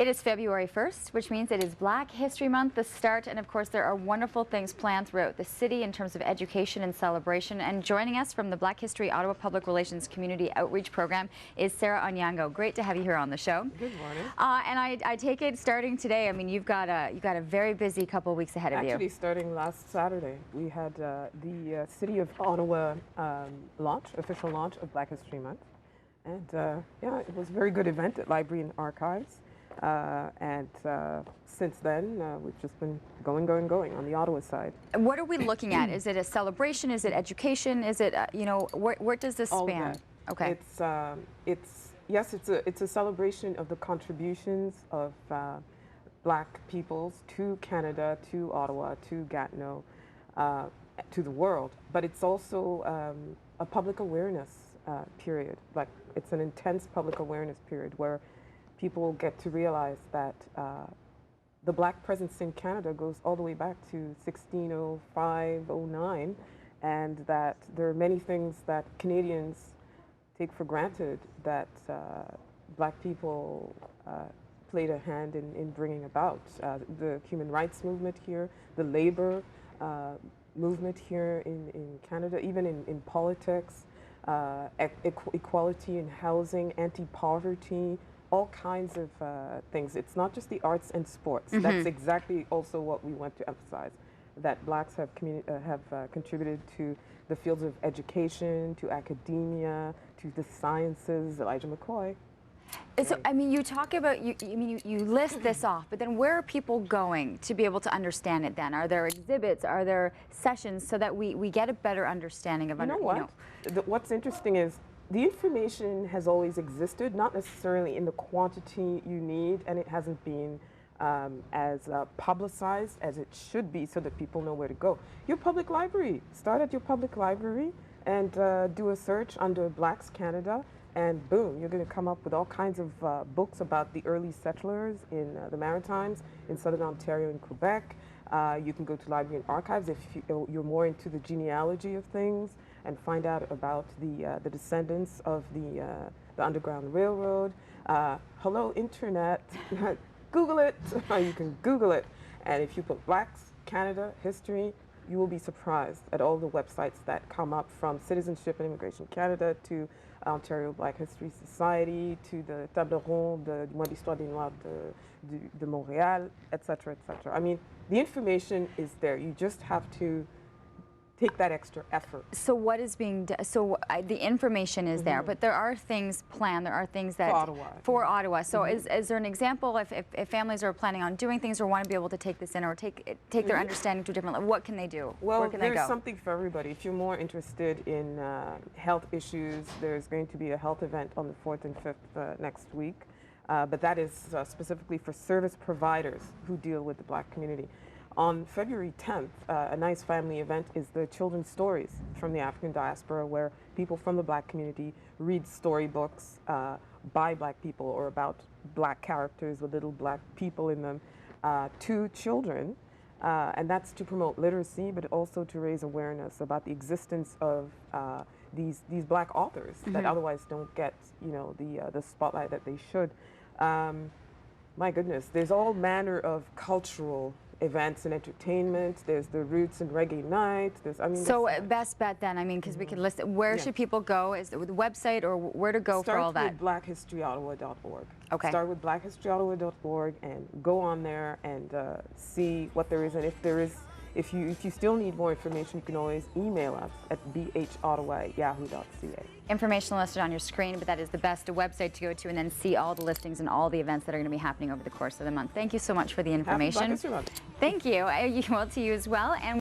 It is February 1st, which means it is Black History Month, the start, and of course there are wonderful things planned throughout the city in terms of education and celebration. And joining us from the Black History Ottawa Public Relations Community Outreach Program is Sarah Onyango. Great to have you here on the show. Good morning. And I take it starting today, I mean, you've got a very busy couple of weeks ahead of you. Actually, starting last Saturday, we had the City of Ottawa official launch of Black History Month. And yeah, it was a very good event at Library and Archives. Since then, we've just been going on the Ottawa side. What are we looking at? Is it a celebration? Is it education? Is it, where does this span? Okay. It's a celebration of the contributions of Black peoples to Canada, to Ottawa, to Gatineau, to the world. But it's also a public awareness period. Like, it's an intense public awareness period where people get to realize that the Black presence in Canada goes all the way back to 1605, 09, and that there are many things that Canadians take for granted that Black people played a hand in bringing about. The human rights movement here, the labor movement here in Canada, even in politics, equality in housing, anti-poverty, all kinds of things. It's not just the arts and sports. Mm-hmm. That's exactly also what we want to emphasize, that Blacks have contributed to the fields of education, to academia, to the sciences. Elijah McCoy. So, I mean, you talk about, you list this off, but then where are people going to be able to understand it then? Are there exhibits? Are there sessions so that we get a better understanding of What's interesting is the information has always existed, not necessarily in the quantity you need, and it hasn't been as publicized as it should be so that people know where to go. Your public library, start at your public library and do a search under Blacks Canada, and boom, you're going to come up with all kinds of books about the early settlers in the Maritimes, in Southern Ontario and Quebec. You can go to Library and Archives if you're more into the genealogy of things and find out about the descendants of the Underground Railroad. Hello, Internet. Google it. You can Google it. And if you put Blacks Canada History, you will be surprised at all the websites that come up, from Citizenship and Immigration Canada to Ontario Black History Society to the Table Ronde du Mois d'Histoire des Noirs de Montréal, etc., etc. I mean, the information is there. You just have to take that extra effort. So what is being done? So the information is there, but there are things planned. There are things that for Ottawa. So is there an example if families are planning on doing things or want to be able to take this in or take their understanding to a different level? What can they do? Well, where can they go? There's something for everybody. If you're more interested in health issues, there's going to be a health event on the 4th and 5th next week. But that is specifically for service providers who deal with the Black community. On February 10th, a nice family event is the Children's Stories from the African diaspora, where people from the Black community read storybooks by Black people or about Black characters with little Black people in them to children. And that's to promote literacy, but also to raise awareness about the existence of these Black authors that otherwise don't get, the spotlight that they should. My goodness, there's all manner of cultural events and entertainment. There's the Roots and Reggae Night. So best bet then, because we can list it. Where should people go? Is it with the website or where to go for all that? Start with blackhistoryottawa.org. Okay. Start with blackhistoryottawa.org and go on there and see what there is. And if you still need more information, you can always email us at bhottawa@yahoo.ca. Information listed on your screen, but that is the best website to go to and then see all the listings and all the events that are going to be happening over the course of the month. Thank you so much for the information. Happy Black History Month. Thank you. Well, to you as well. And